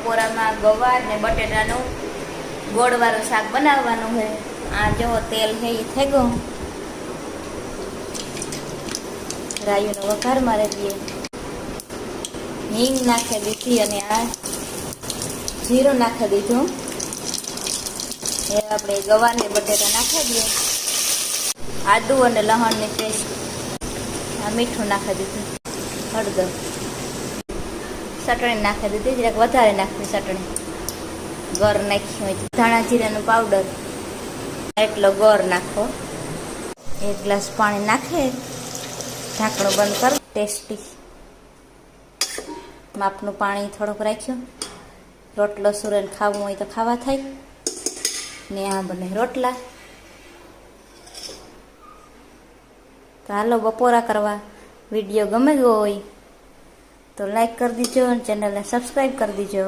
બપોરામાં ગવાર ને બટેટાનું ગોળવાળું શાક બનાવવાનું છે. આ જો તેલ છે એ થઈ ગયું. રાયુનો વઘાર મારી દઈએ. હિંગ નાખી દીધી અને આ જીરું નાખી દીધું. એ આપણે ગવાર ને બટેટા નાખી દઈએ. આદુ અને લસણની પેસ્ટ. આ મીઠું નાખી દીધું. હળદર, ચટણી નાખી દીધી. જરાક વધારે નાખવી ચટણી. ગોળ નાખી હોય ધાણા જીરાનું પાવડર એટલો ગોળ નાખો. 1 ગ્લાસ પાણી નાખે, ઢાંકણું બંધ કરો. ટેસ્ટી માપનું પાણી થોડુંક રાખ્યું. રોટલો સુરેન ખાવું હોય તો ખાવા થાય ને આ બને રોટલા. તો હાલો બપોરા કરવા. વિડીયો ગમે હોય તો લાઈક કરી દીજો અને ચેનલને સબસ્ક્રાઈબ કરી દીજો.